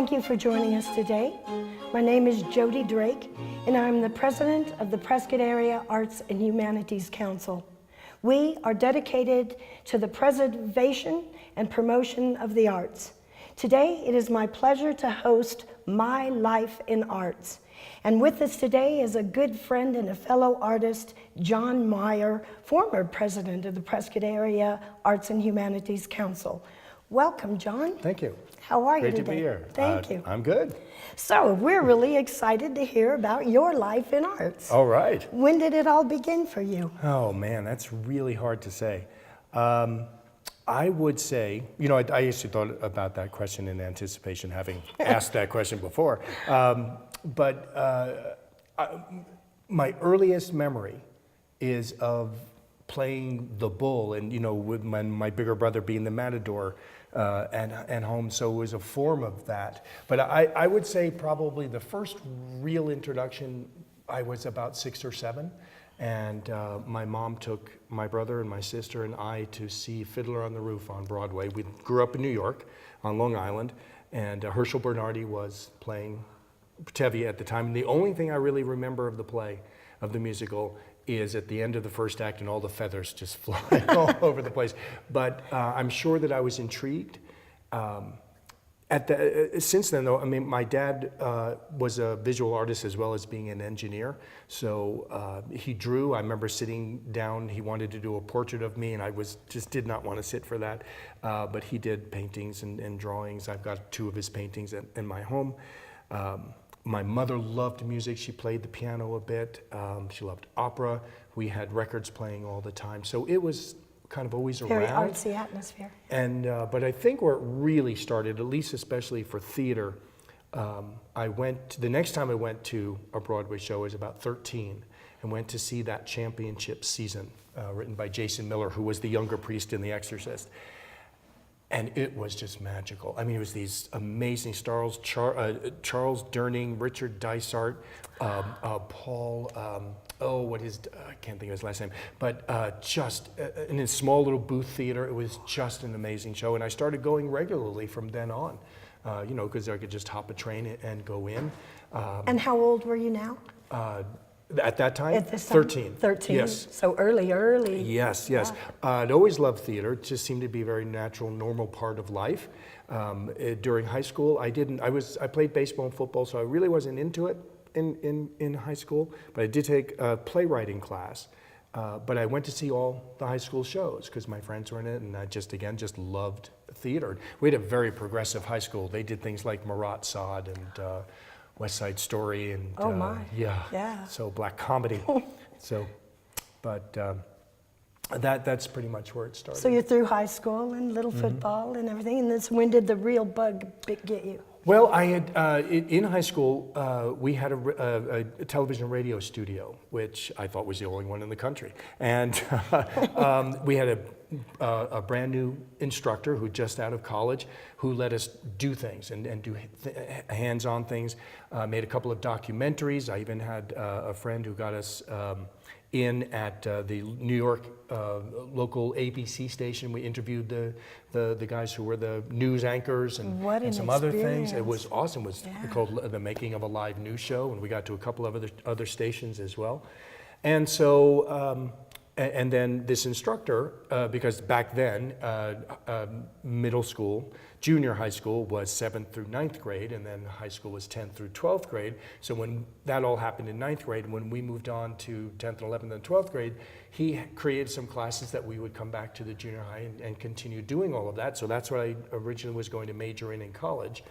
Thank you for joining us today. My name is Jody Drake, and I'm the president of the Prescott Area Arts and Humanities Council. We are dedicated to the preservation and promotion of the arts. Today, it is my pleasure to host My Life in Arts. And with us today is a good friend and a fellow artist, Jon Meyer, former president of the Prescott Area Arts and Humanities Council. Welcome, Jon. Thank you. How are you Great today? to be here. Thank you. I'm good. So, we're really excited to hear about your life in arts. All right. When did it all begin for you? Oh man, that's really hard to say. I would say, you know, I actually thought about that question in anticipation, having asked that question before. My earliest memory is of playing the bull, and you know, with my bigger brother being the matador and home, so it was a form of that. But I would say probably the first real introduction, I was about 6 or 7, and my mom took my brother and my sister and I to see Fiddler on the Roof on Broadway. We grew up in New York on Long Island, and Herschel Bernardi was playing Tevye at the time. And the only thing I really remember of the play, of the musical, is at the end of the first act and all the feathers just flying all over the place. But I'm sure that I was intrigued. Since then, though, I mean, my dad was a visual artist as well as being an engineer. So he drew. I remember sitting down. He wanted to do a portrait of me, and I just did not want to sit for that. But he did paintings and drawings. I've got 2 of his paintings in my home. My mother loved music. She played the piano a bit. She loved opera. We had records playing all the time. So it was kind of always Very around. artsy atmosphere. And but I think where it really started, at least especially for theater, the next time I went to a Broadway show, I was about 13, and went to see that championship season written by Jason Miller, who was the younger priest in The Exorcist. And it was just magical. I mean, it was these amazing stars, Charles Durning, Richard Dysart, Paul, I can't think of his last name, but just in a small little booth theater, it was just an amazing show. And I started going regularly from then on, you know, because I could just hop a train and go in. And how old were you now? At that time? At this time? 13. 13. Yes. So early. Yes. Wow. I'd always loved theater. It just seemed to be a very natural, normal part of life. During high school, I played baseball and football, so I really wasn't into it in high school, but I did take a playwriting class. But I went to see all the high school shows because my friends were in it, and I just loved theater. We had a very progressive high school. They did things like Marat Sade and West Side Story, and oh my, yeah. So black comedy. That's pretty much where it started. So you're through high school and little football and everything, and when did the real bug get you? Well, I had in high school we had a television and radio studio, which I thought was the only one in the country, and we had a brand new instructor who just out of college who let us do things and do hands-on things. Made a couple of documentaries. I even had a friend who got us in at the New York local ABC station. We interviewed the guys who were the news anchors and some other things. It was awesome. It was called The Making of a Live News Show, and we got to a couple of other stations as well. And so, and then this instructor, because back then, middle school, junior high school was 7th through 9th grade, and then high school was 10th through 12th grade. So when that all happened in 9th grade, when we moved on to 10th and 11th and 12th grade, he created some classes that we would come back to the junior high and continue doing all of that. So that's what I originally was going to major in college.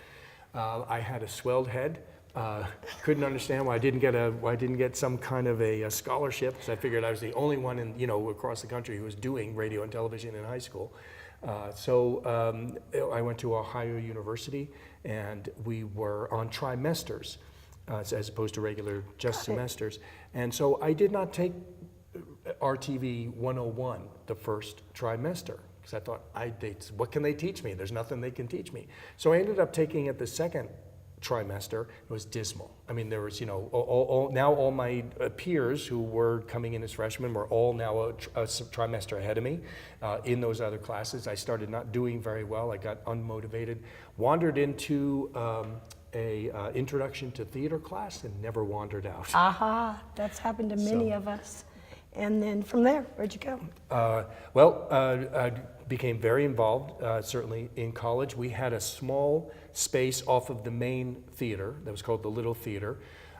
I had a swelled head. Couldn't understand why I didn't get some kind of a scholarship, because I figured I was the only one across the country who was doing radio and television in high school. So I went to Ohio University, and we were on trimesters as opposed to regular just semesters. And so I did not take RTV 101 the first trimester, because I thought, what can they teach me? There's nothing they can teach me. So I ended up taking it the second trimester. It was dismal. I mean, there was, now all my peers who were coming in as freshmen were all now a trimester ahead of me in those other classes. I started not doing very well. I got unmotivated, wandered into a introduction to theater class and never wandered out. Aha, that's happened to many of us. And then from there, where'd you go? I became very involved, certainly in college. We had a small space off of the main theater that was called the Little Theater.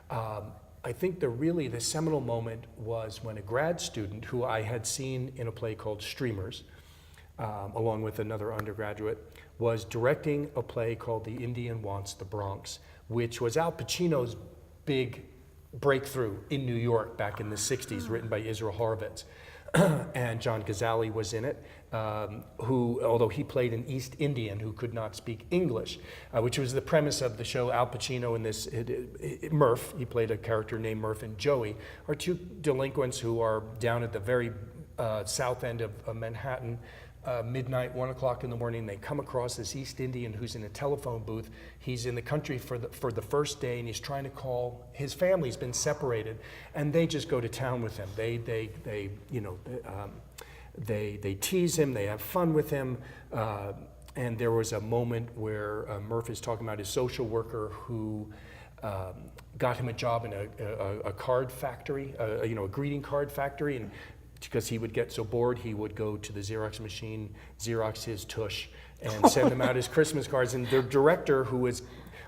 I think the seminal moment was when a grad student who I had seen in a play called Streamers, along with another undergraduate, was directing a play called The Indian Wants the Bronx, which was Al Pacino's big breakthrough in New York back in the 60s, written by Israel Horovitz. And John Gazali was in it, who, although he played an East Indian who could not speak English, which was the premise of the show. Al Pacino in this, Murph, he played a character named Murph, and Joey are two delinquents who are down at the very south end of Manhattan, midnight, 1 o'clock in the morning. They come across this East Indian who's in a telephone booth. He's in the country for the first day, and he's trying to call. His family's been separated, and they just go to town with him. They tease him. They have fun with him. And there was a moment where Murph is talking about his social worker who got him a job in a card factory, a greeting card factory, and because he would get so bored, he would go to the Xerox machine, Xerox his tush, and send them out his Christmas cards. And the director, who was,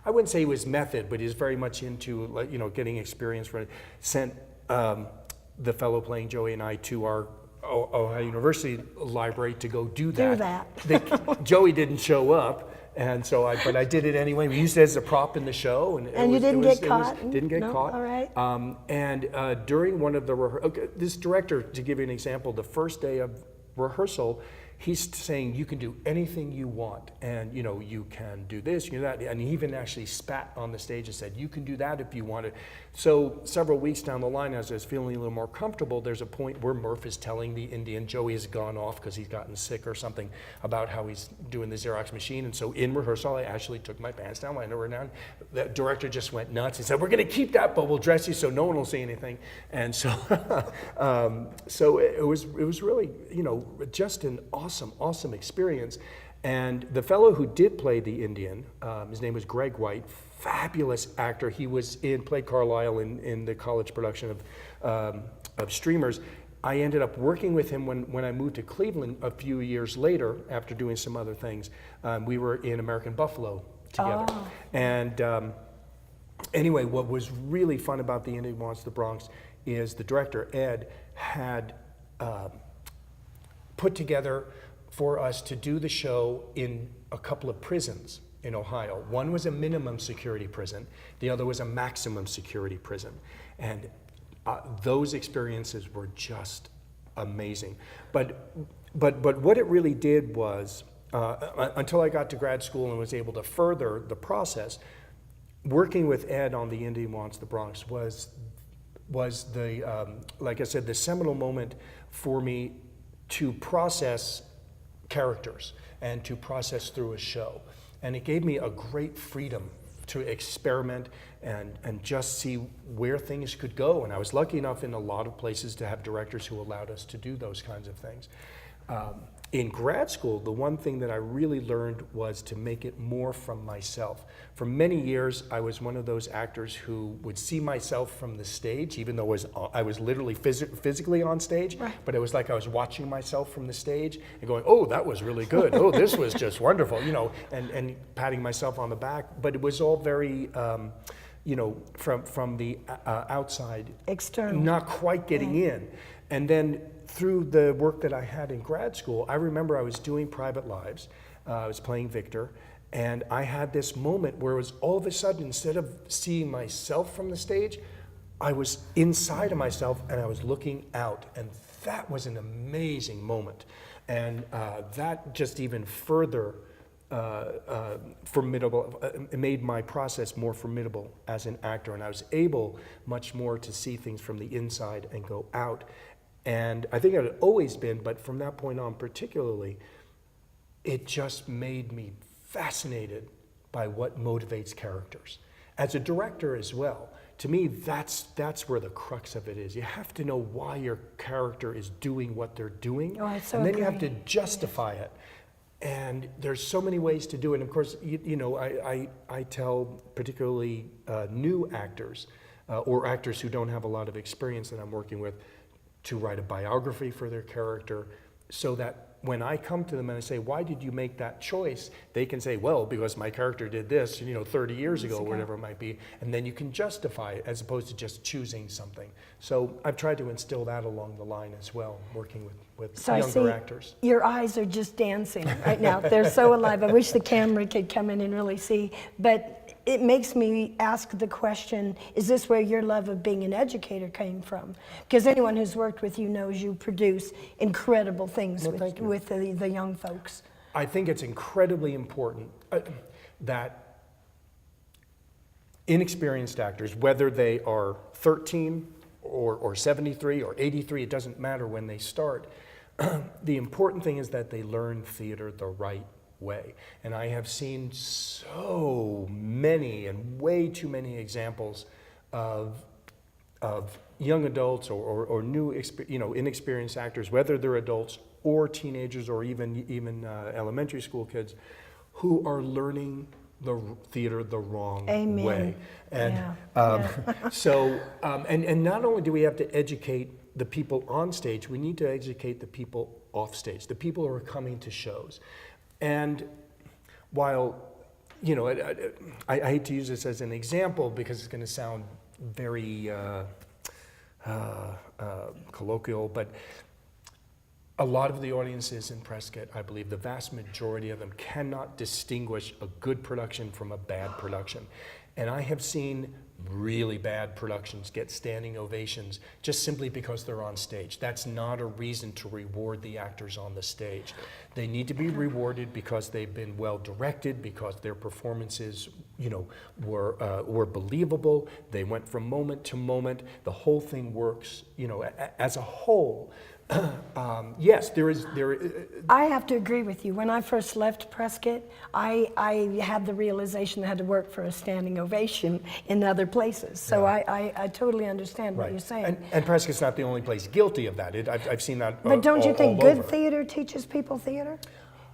I wouldn't say he was method, but he's very much into getting experience for it, sent the fellow playing Joey and I to our Ohio University library to go do that. Joey didn't show up. And so I did it anyway. We used it as a prop in the show. And you didn't get caught? Didn't get caught. All right. And during one of the, this director, to give you an example, the first day of rehearsal, he's saying, you can do anything you want. And, you can do this, you can do that. And he even actually spat on the stage and said, you can do that if you want it. So several weeks down the line, as I was feeling a little more comfortable, there's a point where Murph is telling the Indian, Joey has gone off because he's gotten sick or something, about how he's doing the Xerox machine. And so in rehearsal, I actually took my pants down, my underwear down. The director just went nuts. He said, we're going to keep that, but we'll dress you so no one will see anything. And so, so it was really, just an awesome experience. And the fellow who did play the Indian, his name was Greg White, fabulous actor. He played Carlisle in the college production of Streamers. I ended up working with him when I moved to Cleveland a few years later after doing some other things. We were in American Buffalo together. Oh. And anyway, what was really fun about The Indian Wants the Bronx is the director, Ed, had put together for us to do the show in a couple of prisons in Ohio. One was a minimum security prison, the other was a maximum security prison. And those experiences were just amazing. But what it really did was, until I got to grad school and was able to further the process, working with Ed on The Indian Wants the Bronx was the, like I said, the seminal moment for me to process characters and to process through a show. And it gave me a great freedom to experiment and just see where things could go. And I was lucky enough in a lot of places to have directors who allowed us to do those kinds of things. In grad school, the one thing that I really learned was to make it more from myself. For many years, I was one of those actors who would see myself from the stage, even though I was literally physically on stage, right. But it was like I was watching myself from the stage and going, oh, that was really good. Oh, this was just wonderful, and patting myself on the back. But it was all very, from the outside. External. Not quite getting in. And then through the work that I had in grad school, I remember I was doing Private Lives. I was playing Victor, and I had this moment where it was all of a sudden, instead of seeing myself from the stage, I was inside of myself and I was looking out. And that was an amazing moment. And that just even further formidable, it made my process more formidable as an actor. And I was able much more to see things from the inside and go out. And I think it had always been, but from that point on particularly, it just made me fascinated by what motivates characters. As a director as well, to me, that's where the crux of it is. You have to know why your character is doing what they're doing, Oh, I so and then you have agree. to justify it. And there's so many ways to do it. And of course, I tell particularly new actors or actors who don't have a lot of experience that I'm working with to write a biography for their character, so that when I come to them and I say, why did you make that choice? They can say, well, because my character did this, 30 years ago, or whatever it might be. And then you can justify it as opposed to just choosing something. So I've tried to instill that along the line as well, working with So I younger see actors. your eyes are just dancing right now. They're so alive. I wish the camera could come in and really see. But it makes me ask the question, is this where your love of being an educator came from? Because anyone who's worked with you knows you produce incredible things with the young folks. I think it's incredibly important that inexperienced actors, whether they are 13 or 73 or 83, it doesn't matter when they start. The important thing is that they learn theater the right way. And I have seen so many and way too many examples of young adults or new inexperienced actors, whether they're adults or teenagers or even elementary school kids, who are learning the theater the wrong Amen. way. And Yeah. and not only do we have to educate the people on stage, we need to educate the people off stage, the people who are coming to shows. And while, I hate to use this as an example because it's going to sound very colloquial, but a lot of the audiences in Prescott, I believe the vast majority of them cannot distinguish a good production from a bad production. And I have seen really bad productions get standing ovations just simply because they're on stage. That's not a reason to reward the actors on the stage. They need to be rewarded because they've been well directed, because their performances, were believable. They went from moment to moment. The whole thing works, as a whole. Yes, there is. I have to agree with you. When I first left Prescott, I had the realization I had to work for a standing ovation in other places. So I totally understand what you're saying. And Prescott's not the only place guilty of that. I've seen that. But don't you think all good over. theater teaches people theater?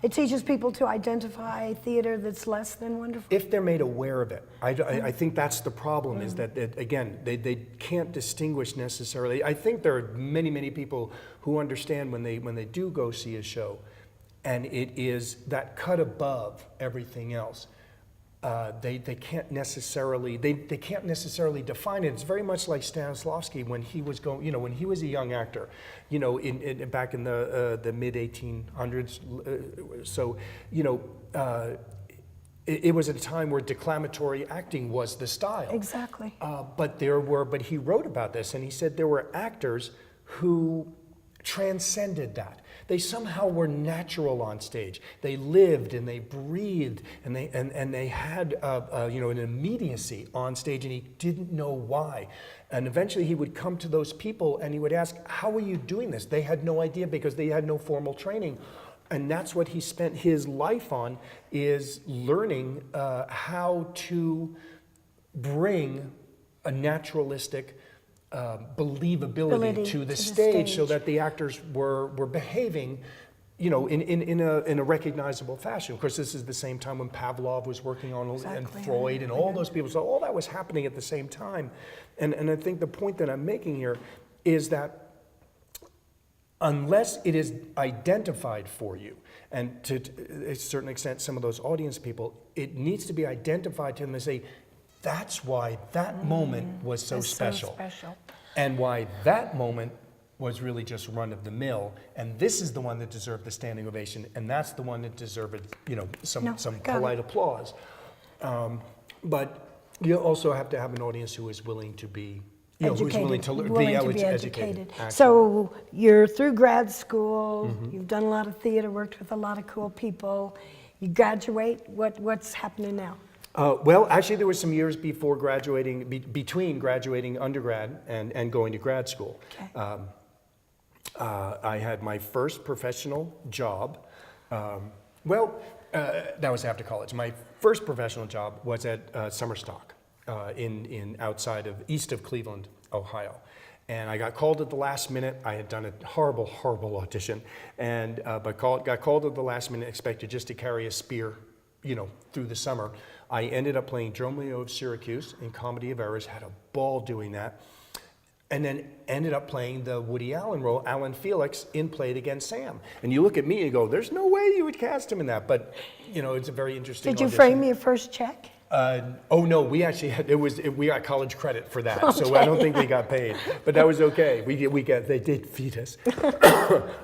It teaches people to identify theater that's less than wonderful. If they're made aware of it. I think that's the problem, is that, again, they can't distinguish necessarily. I think there are many, many people who understand when they do go see a show, and it is that cut above everything else. They can't necessarily define it. It's very much like Stanislavski when he was going, when he was a young actor, back in the mid 1800s. It was at a time where declamatory acting was the style. Exactly. But he wrote about this, and he said there were actors who transcended that. They somehow were natural on stage. They lived and they breathed, and they had an immediacy on stage, and he didn't know why. And eventually he would come to those people and he would ask, how are you doing this? They had no idea because they had no formal training. And that's what he spent his life on, is learning how to bring a naturalistic believability to the stage, so that the actors were behaving, in a recognizable fashion. Of course, this is the same time when Pavlov was working on, and Freud, and all those people. So all that was happening at the same time. And I think the point that I'm making here is that unless it is identified for you, and to a certain extent some of those audience people, it needs to be identified to them and say, that's why that moment was so special. And why that moment was really just run of the mill. And this is the one that deserved the standing ovation. And that's the one that deserved, some polite applause. But you also have to have an audience who is willing to be, who's willing to be educated. So you're through grad school, you've done a lot of theater, worked with a lot of cool people. You graduate, what's happening now? Well, actually, there were some years before graduating, between graduating undergrad and going to grad school. Okay. I had my first professional job Well, that was after college. My first professional job was at Summer Stock in outside of east of Cleveland, Ohio. And I got called at the last minute. I had done a horrible, horrible audition, and got called at the last minute, expected just to carry a spear, through the summer. I ended up playing Jon Meyer of Syracuse in Comedy of Errors, had a ball doing that, and then ended up playing the Woody Allen role, Alan Felix, in Played Against Sam. And you look at me and go, there's no way you would cast him in that, but it's a very interesting Did you audition. frame your first check? Oh no, we actually had, we got college credit for that, so I don't think we got paid, but that was okay. They did feed us.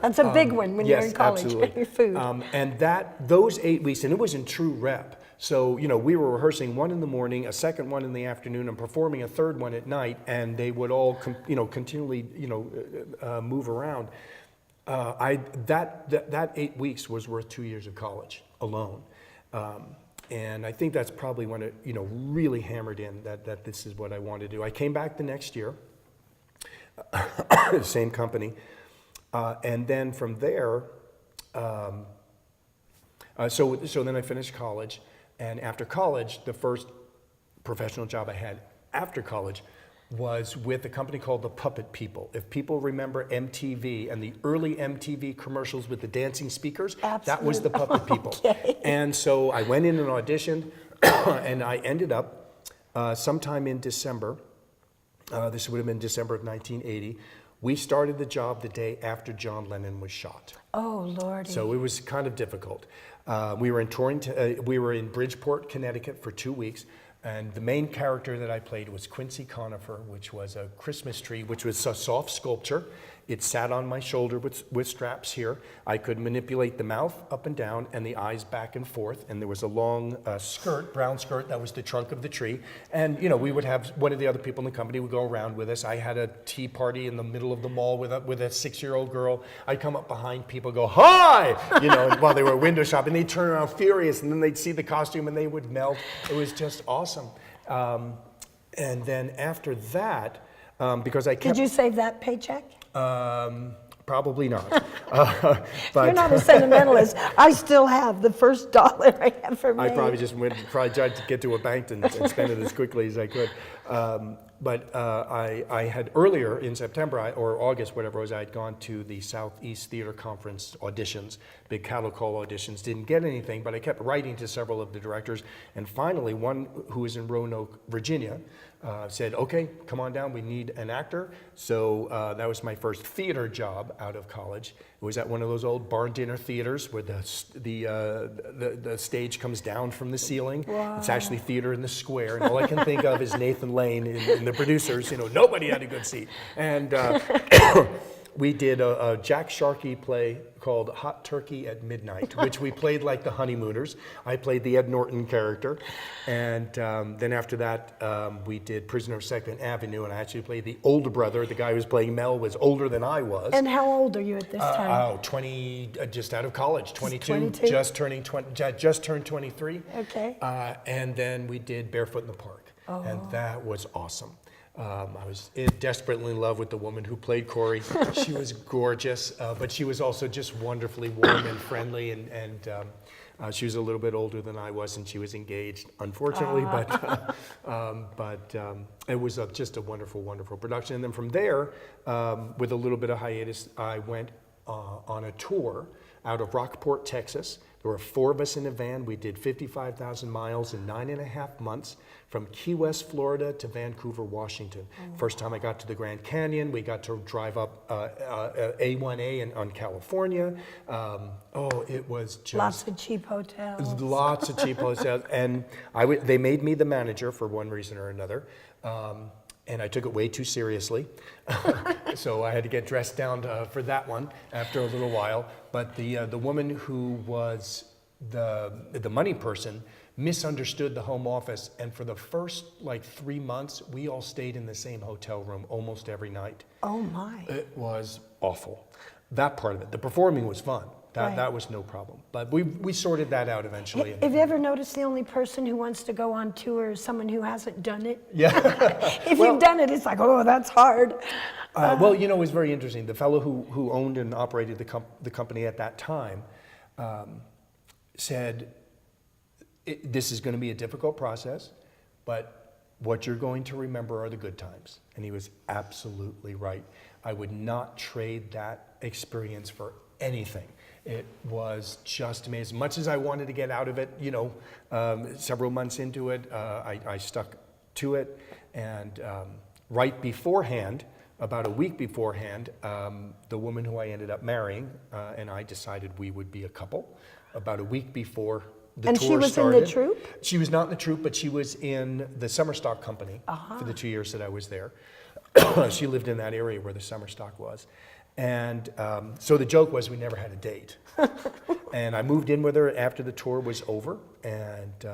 That's a big one when you're in college. Absolutely. Your food. And those 8 weeks, and it was in true rep. So, we were rehearsing one in the morning, a second one in the afternoon, and performing a third one at night, and they would all, continually, move around. That 8 weeks was worth 2 years of college alone. And I think that's probably when it, really hammered in that this is what I want to do. I came back the next year, same company, and then from there, so then I finished college, and after college, the first professional job I had after college was with a company called the Puppet People. If people remember MTV and the early MTV commercials with the dancing speakers, that was the Puppet People. Okay. And so I went in and auditioned, and I ended up sometime in December, this would have been December of 1980, we started the job the day after John Lennon was shot. Oh, Lordy. So it was kind of difficult. We were in Bridgeport, Connecticut for 2 weeks. And the main character that I played was Quincy Conifer, which was a Christmas tree, which was a soft sculpture. It sat on my shoulder with straps here. I could manipulate the mouth up and down and the eyes back and forth. And there was a long skirt, brown skirt, that was the trunk of the tree. And, we would have one of the other people in the company would go around with us. I had a tea party in the middle of the mall with a 6-year-old girl. I'd come up behind people, go, hi, while they were window shopping. They'd turn around furious, and then they'd see the costume and they would melt. It was just awesome. And then after that, because I kept... Did you save that paycheck? Probably not. You're not a sentimentalist. I still have the first dollar I ever made. I probably just tried to get to a bank and spend it as quickly as I could. But I had earlier in September or August, whatever it was, I had gone to the Southeast Theater Conference auditions, big cattle call auditions, didn't get anything, but I kept writing to several of the directors, and finally one who was in Roanoke, Virginia, said, okay, come on down, we need an actor. So that was my first theater job out of college. It was at one of those old barn dinner theaters where the stage comes down from the ceiling. Wow. It's actually theater in the square, and all I can think of is Nathan Lane and the producers. Nobody had a good seat. And we did a Jack Sharkey play called Hot Turkey at Midnight, which we played like the Honeymooners. I played the Ed Norton character. And then after that, we did Prisoner of Second Avenue, and I actually played the older brother. The guy who was playing Mel was older than I was. And how old are you at this time? 20, just out of college, 22, 22? just turned 23. Okay. And then we did Barefoot in the Park, and that was awesome. I was desperately in love with the woman who played Corey. She was gorgeous, but she was also just wonderfully warm and friendly, and she was a little bit older than I was, and she was engaged, unfortunately, but it was just a wonderful, wonderful production. And then from there, with a little bit of hiatus, I went on a tour out of Rockport, Texas. There were 4 of us in a van. We did 55,000 miles in 9.5 months from Key West, Florida to Vancouver, Washington. First time I got to the Grand Canyon, we got to drive up A1A on California. It was just... Lots of cheap hotels. Lots of cheap hotels. And they made me the manager for one reason or another. And I took it way too seriously. So I had to get dressed down for that one after a little while. But the woman who was the money person misunderstood the home office. And for the first 3 months, we all stayed in the same hotel room almost every night. Oh my. It was awful. That part of it. The performing was fun. Right. That was no problem. But we sorted that out eventually. Have you ever noticed the only person who wants to go on tour is someone who hasn't done it? Yeah. If you've done it, it's like, oh, that's hard. It was very interesting. The fellow who owned and operated the company at that time, said, this is going to be a difficult process, but what you're going to remember are the good times. And he was absolutely right. I would not trade that experience for anything. It was just amazing. As much as I wanted to get out of it, several months into it, I stuck to it. And right beforehand, about a week beforehand, the woman who I ended up marrying and I decided we would be a couple. About a week before the tour started. And she was in the troupe? She was not in the troupe, but she was in the summer stock company for the 2 years that I was there. She lived in that area where the summer stock was. And so the joke was we never had a date. And I moved in with her after the tour was over. And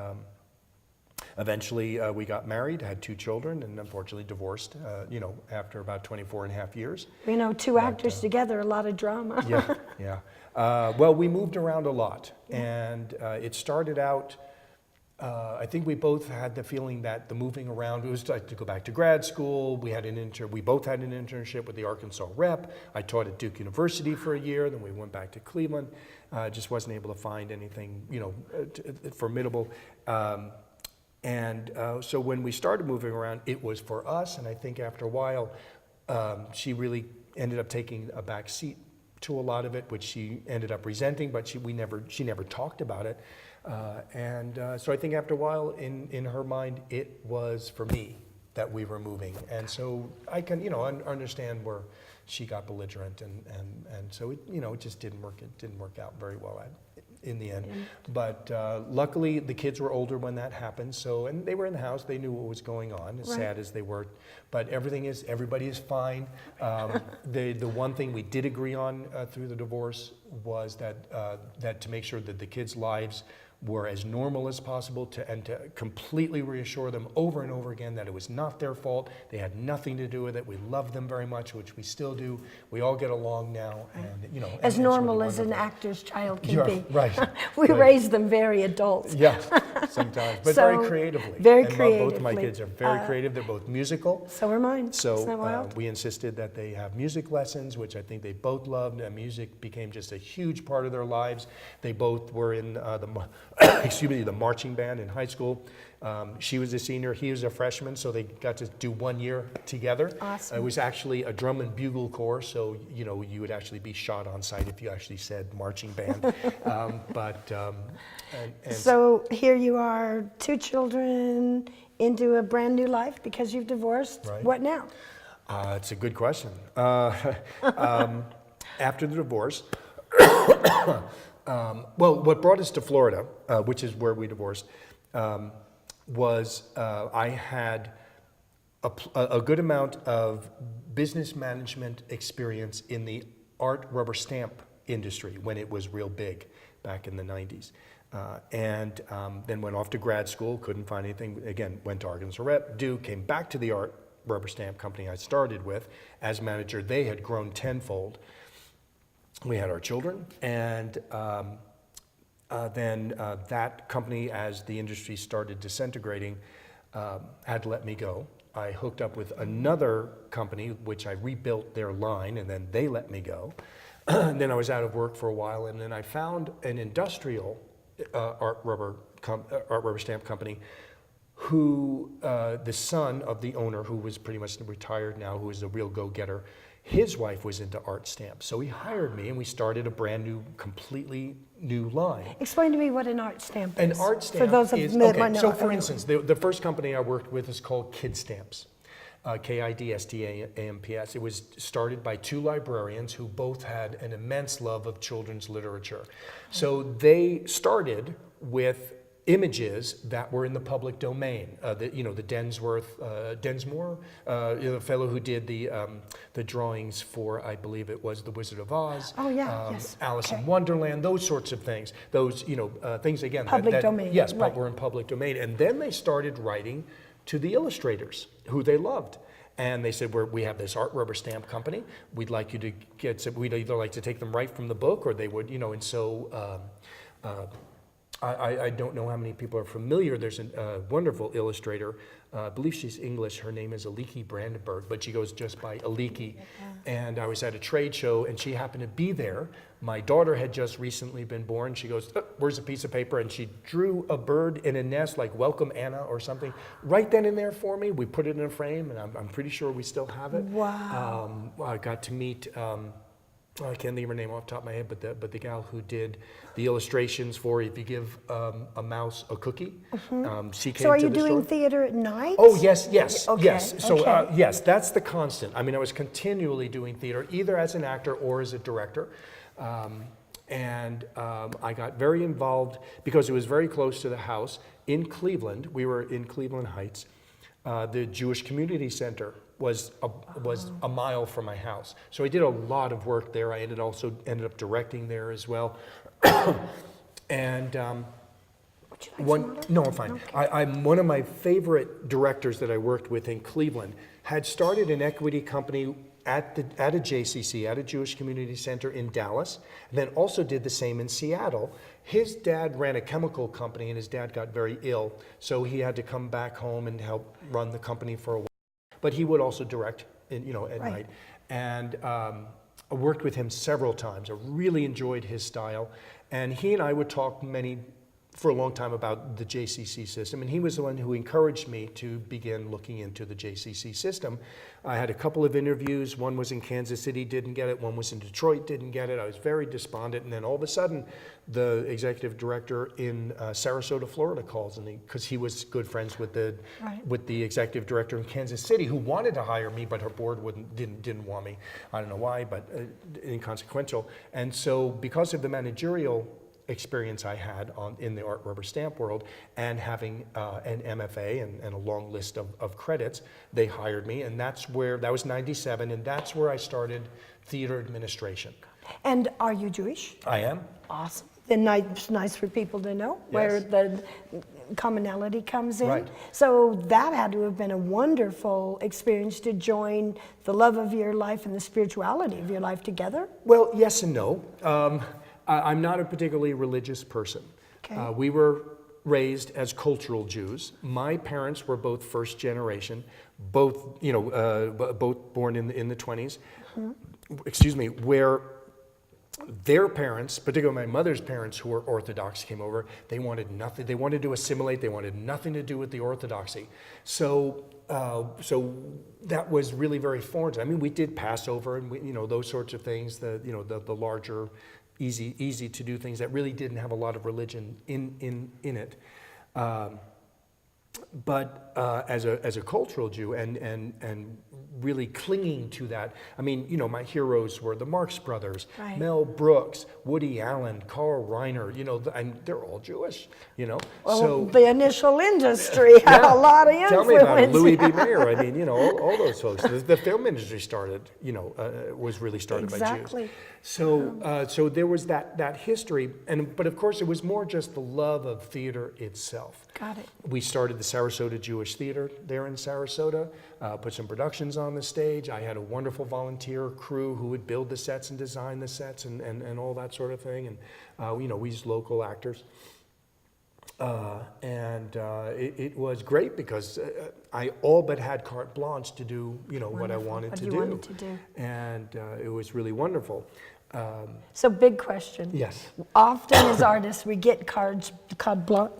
eventually we got married, had 2 children, and unfortunately divorced, after about 24 and a half years. Two actors together, a lot of drama. Yeah. Well, we moved around a lot. And it started out, I think we both had the feeling that the moving around, it was like to go back to grad school. We both had an internship with the Arkansas Rep. I taught at Duke University for a year, then we went back to Cleveland. Just wasn't able to find anything, formidable. So when we started moving around, it was for us, and I think after a while, she really ended up taking a back seat to a lot of it, which she ended up resenting, but she never talked about it. So I think after a while, in her mind, it was for me that we were moving. And so I can, understand where she got belligerent, and so it just didn't work out very well in the end. But luckily, the kids were older when that happened, and they were in the house. They knew what was going on, as sad as they were. But everybody is fine. The one thing we did agree on through the divorce was that to make sure that the kids' lives were as normal as possible, and to completely reassure them over and over again that it was not their fault. They had nothing to do with it. We love them very much, which we still do. We all get along now, and as and normal really as an wonderful. actor's child can be. Right. We raise them very adult. Yeah, sometimes, but So, very creatively. very Both of my creatively. kids are very creative. They're both musical. So are mine. Isn't that So wild? we insisted that they have music lessons, which I think they both loved, and music became just a huge part of their lives. They both were in the marching band in high school. She was a senior, he was a freshman, so they got to do 1 year together. Awesome. It was actually a drum and bugle corps, so you would actually be shot on sight if you actually said marching band. So here you are, 2 children, into a brand new life because you've divorced. Right. What now? It's a good question. After the divorce, what brought us to Florida, which is where we divorced, was I had a good amount of business management experience in the art rubber stamp industry when it was real big back in the 90s. Then went off to grad school, couldn't find anything. Again, went to Arkansas Rep, Duke, came back to the art rubber stamp company I started with as manager. They had grown tenfold. We had our children, and then that company, as the industry started disintegrating, had to let me go. I hooked up with another company, which I rebuilt their line, and then they let me go. And then I was out of work for a while, and then I found an industrial art rubber stamp company who, the son of the owner, who was pretty much retired now, who was a real go-getter, his wife was into art stamps. So he hired me, and we started a brand new, completely new line. Explain to me what an art stamp is. An art stamp for those is, of them okay, so for instance, the first company I worked with is called Kid Stamps. KIDSTAMPS. It was started by 2 librarians who both had an immense love of children's literature. So they started with images that were in the public domain. The Densmore, the fellow who did the drawings for, I believe it was The Wizard of Oz. Oh yeah, yes. Alice in Wonderland, those sorts of things. Those, things again. Public domain. Yes, right. were in public domain. And then they started writing to the illustrators who they loved. And they said, we have this art rubber stamp company. We'd like you to we'd either like to take them right from the book, or they would, and so I don't know how many people are familiar. There's a wonderful illustrator. I believe she's English. Her name is Aliki Brandenburg, but she goes just by Aliki. And I was at a trade show, and she happened to be there. My daughter had just recently been born. She goes, "Oh, where's a piece of paper?" And she drew a bird in a nest, like "Welcome Anna" or something, right then and there for me. We put it in a frame, and I'm pretty sure we still have it. Wow. I got to meet. I can't think of her name off the top of my head, but the gal who did the illustrations for If You Give a Mouse a Cookie, she came So are to you the doing store. theater at night? Oh, yes. Okay, Yes. So, okay. yes, that's the constant. I mean, I was continually doing theater, either as an actor or as a director. I got very involved because it was very close to the house in Cleveland. We were in Cleveland Heights. The Jewish Community Center was a mile from my house. So I did a lot of work there. I ended up directing there as well. And Would you like some water? no, I'm fine. Okay. I'm one of my favorite directors that I worked with in Cleveland had started an equity company at a JCC, at a Jewish Community Center in Dallas, and then also did the same in Seattle. His dad ran a chemical company, and his dad got very ill, so he had to come back home and help run the company for a while. But he would also direct, at night. And I worked with him several times. I really enjoyed his style, and he and I would talk for a long time about the JCC system, and he was the one who encouraged me to begin looking into the JCC system. I had a couple of interviews. One was in Kansas City, didn't get it. One was in Detroit, didn't get it. I was very despondent, and then all of a sudden, the executive director in Sarasota, Florida calls, and because he was good friends with the executive director in Kansas City, who wanted to hire me, but her board didn't want me. I don't know why, but inconsequential. And so, because of the managerial experience I had in the art rubber stamp world, and having an MFA and a long list of credits, they hired me, and that was 97, and that's where I started theater administration. And are you Jewish? I am. Awesome. Then it's nice for people to know where Yes. the commonality comes in. Right. So that had to have been a wonderful experience to join the love of your life and the spirituality of your life together. Well, yes and no. I'm not a particularly religious person. Okay. We were raised as cultural Jews. My parents were both first generation, both born in the 20s. Excuse me, where their parents, particularly my mother's parents, who were Orthodox, came over. They wanted nothing. They wanted to assimilate. They wanted nothing to do with the Orthodoxy. So that was really very foreign to them. I mean, we did Passover and those sorts of things. The larger, easy to do things that really didn't have a lot of religion in it. But as a cultural Jew and really clinging to that, I mean, my heroes were the Marx Brothers, Right. Mel Brooks, Woody Allen, Carl Reiner, and they're all Jewish, Well, so the initial industry had a lot of influence. tell me about it. Louis B. Mayer. I mean, all those folks. The film industry was really started by Exactly. Jews. So there was that history, but of course it was more just the love of theater itself. Got it. We started the Sarasota Jewish Theater there in Sarasota, put some productions on the stage. I had a wonderful volunteer crew who would build the sets and design the sets and all that sort of thing. And, we used local actors. It was great because I all but had carte blanche to do, what I wanted to do. And it was really wonderful. So big question. Yes. Often as artists, we get carte blanche.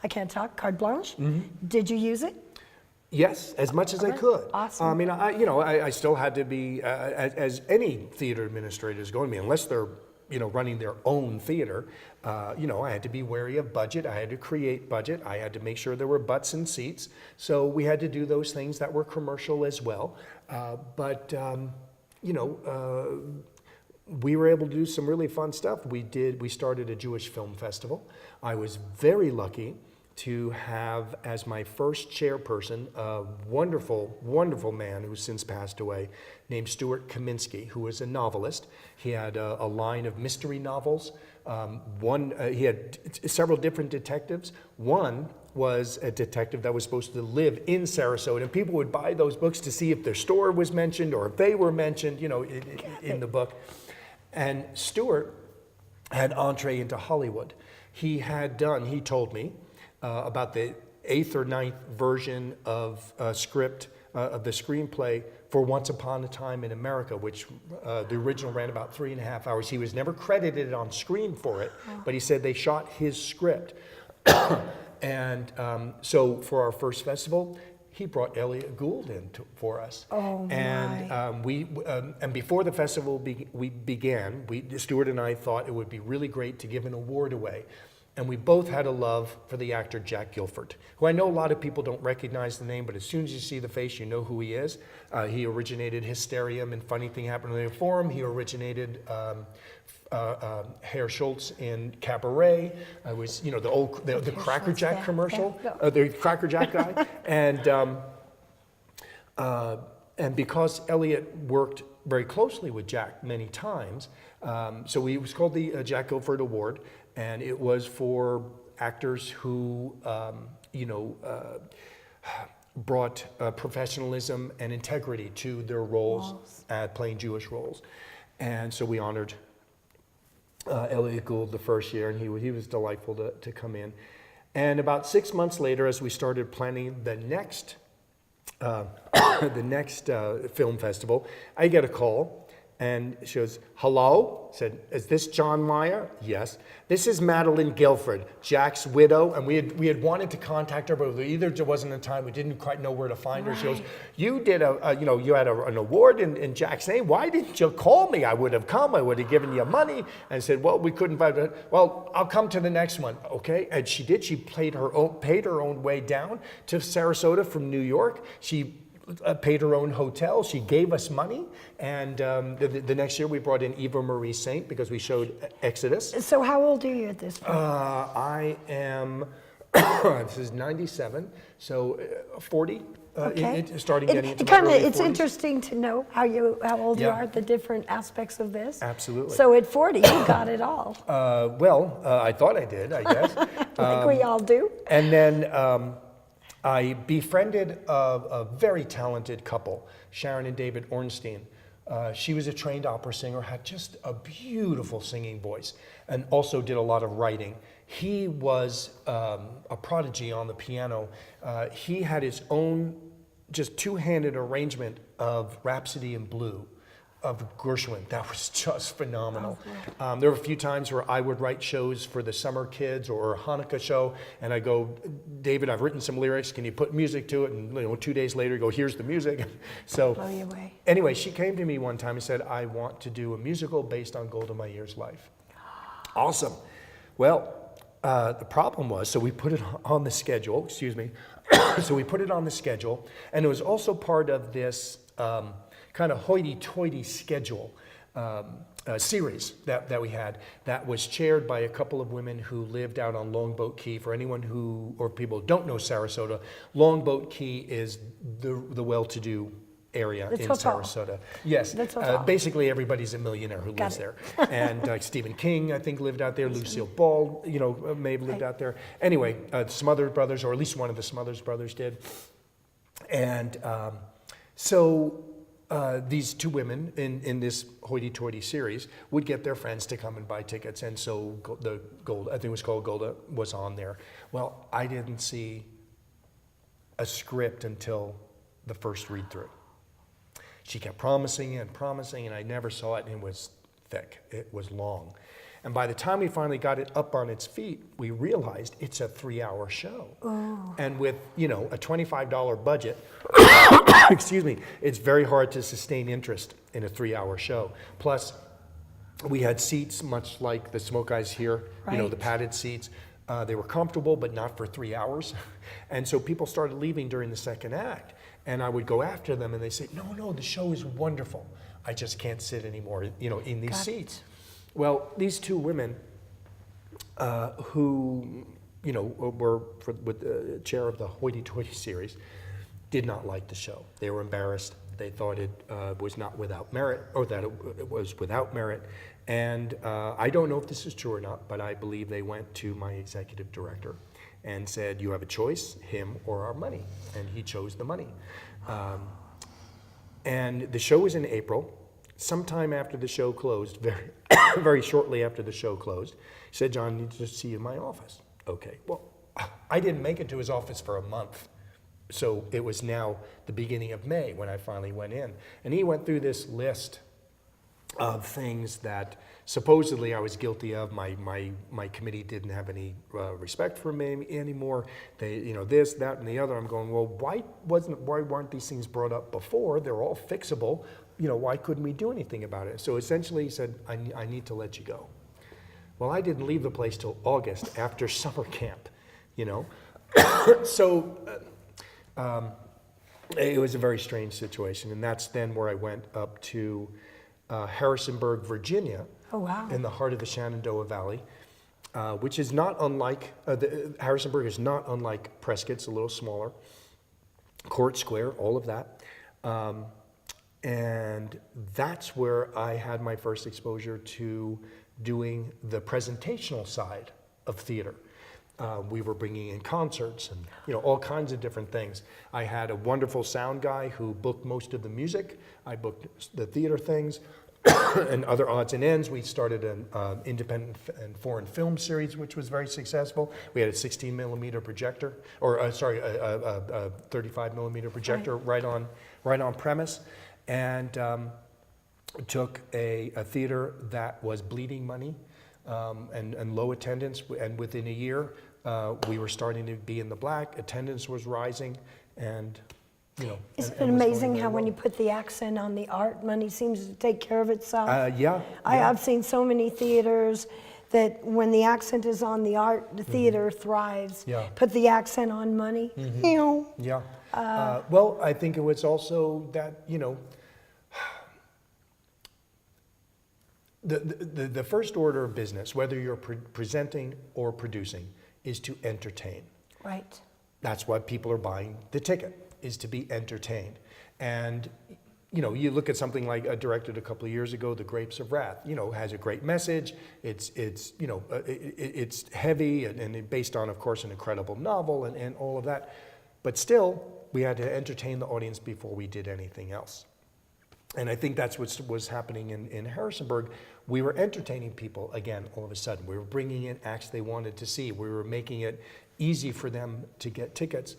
I can't talk. Carte blanche. Did you use it? Yes, as much as I could. Awesome. I mean, I still had to be, as any theater administrator is going to be, unless they're, running their own theater, I had to be wary of budget. I had to create budget. I had to make sure there were butts and seats. So we had to do those things that were commercial as well. We were able to do some really fun stuff. We started a Jewish film festival. I was very lucky to have as my first chairperson a wonderful, wonderful man who's since passed away named Stuart Kaminsky, who was a novelist. He had a line of mystery novels. He had several different detectives. One was a detective that was supposed to live in Sarasota, and people would buy those books to see if their store was mentioned or if they were mentioned, in the book. And Stuart had entree into Hollywood. he told me about the 8th or 9th version of script of the screenplay for Once Upon a Time in America, which the original ran about 3.5 hours. He was never credited on screen for it, but he said they shot his script. And so for our first festival, he brought Elliot Gould in for us. Oh, and and before the festival began, Stuart and I thought it would be really great to give an award away. And we both had a love for the actor Jack Gilford, who I know a lot of people don't recognize the name, but as soon as you see the face, you know who he is. He originated Hysterium and Funny Thing Happened in the Forum. He originated Herr Schultz in Cabaret. I was, the Cracker Jack commercial, the Cracker Jack guy. And because Elliot worked very closly with Jack many times, so it was called the Jack Gilford Award, and it was for actors who, brought professionalism and integrity to their roles at playing Jewish roles. And so we honored Elliot Gould the first year, and he was delightful to come in. And about 6 months later, as we started planning the next film festival, I get a call, and she goes, "Hello?" I said, "Is this Jon Meyer?" "Yes." "This is Madeline Gilford, Jack's widow." And we had wanted to contact her, but either there wasn't a time, we didn't quite know where to find her. She goes, "You did you had an award in Jack's name. Why didn't you call me? I would have come. I would have given you money." And I said, "Well, we couldn't find it." "Well, I'll come to the next one." "Okay." And she did. She paid her own way down to Sarasota from New York. She paid her own hotel. She gave us money. And the next year we brought in Eva Marie Saint because we showed Exodus. So how old are you at this point? I am, this is 97, so 40. Okay. Starting getting into my early 40s. It's interesting to know how old you are, the different aspects of this. Absolutely. So at 40, you got it all. I thought I did, I guess. Like we all do. And then I befriended a very talented couple, Sharon and David Ornstein. She was a trained opera singer, had just a beautiful singing voice, and also did a lot of writing. He was a prodigy on the piano. He had his own just two-handed arrangement of Rhapsody in Blue of Gershwin. That was just phenomenal. There were a few times where I would write shows for the summer kids or a Hanukkah show, and I go, "David, I've written some lyrics. Can you put music to it?" And 2 days later, go, "Here's the music." So Blow you away. anyway, she came to me one time and said, "I want to do a musical based on Golda Meir's life." Awesome. Well, the problem was, so we put it on the schedule. Excuse me. So we put it on the schedule, and it was also part of this kind of hoity-toity schedule series that we had that was chaired by a couple of women who lived out on Longboat Key. For anyone or people who don't know Sarasota, Longboat Key is the well-to-do area in Sarasota. Yes, basically everybody's a millionaire who lives there. And Stephen King, I think, lived out there. Lucille Ball, may have lived out there. Anyway, Smothers Brothers, or at least one of the Smothers Brothers did. And so these two women in this hoity-toity series would get their friends to come and buy tickets, and so the Gold, I think it was called Golda, was on there. Well, I didn't see a script until the first read-through. She kept promising and I never saw it, and it was thick. It was long. And by the time we finally got it up on its feet, we realized it's a 3-hour show. Oh. And with, a $25 budget, excuse me, it's very hard to sustain interest in a 3-hour show. Plus, we had seats much like the Smoke Eyes here, the padded seats. They were comfortable, but not for 3 hours. And so people started leaving during the second act. And I would go after them, and they say, no, the show is wonderful. I just can't sit anymore, in these seats. Well, these two women who, were with the chair of the hoity-toity series did not like the show. They were embarrassed. They thought it was not without merit, or that it was without merit. And I don't know if this is true or not, but I believe they went to my executive director and said, "You have a choice, him or our money." And he chose the money. And the show was in April. sometime after the show closed, very, very shortly after the show closed, he said, John, I need to see you in my office. Okay, well, I didn't make it to his office for a month. So it was now the beginning of May when I finally went in. And he went through this list of things that supposedly I was guilty of. My committee didn't have any respect for me anymore. They, this, that, and the other. I'm going, well, why weren't these things brought up before? They're all fixable. Why couldn't we do anything about it? So essentially he said, I need to let you go. Well, I didn't leave the place till August after summer camp, So it was a very strange situation. And that's then where I went up to Harrisonburg, Virginia. Oh, wow. In the heart of the Shenandoah Valley, which is not unlike, Harrisonburg is not unlike Prescott. It's a little smaller. Court Square, all of that. And that's where I had my first exposure to doing the presentational side of theater. We were bringing in concerts and all kinds of different things. I had a wonderful sound guy who booked most of the music. I booked the theater things and other odds and ends. We started an independent and foreign film series, which was very successful. We had a 16 millimeter projector, a 35 millimeter projector right on premise, and took a theater that was bleeding money and low attendance, and within a year we were starting to be in the black. Attendance was rising, and Isn't it amazing how when you put the accent on the art, money seems to take care of itself? Yeah. I've seen so many theaters that when the accent is on the art, the theater thrives. Yeah. Put the accent on money, Yeah. Well, I think it was also that, the first order of business, whether you're presenting or producing, is to entertain. Right. That's why people are buying the ticket, is to be entertained. And you look at something like directed a couple of years ago, The Grapes of Wrath, has a great message. It's heavy and based on, of course, an incredible novel and all of that. But still, we had to entertain the audience before we did anything else. And I think that's what was happening in Harrisonburg. We were entertaining people again all of a sudden. We were bringing in acts they wanted to see. We were making it easy for them to get tickets.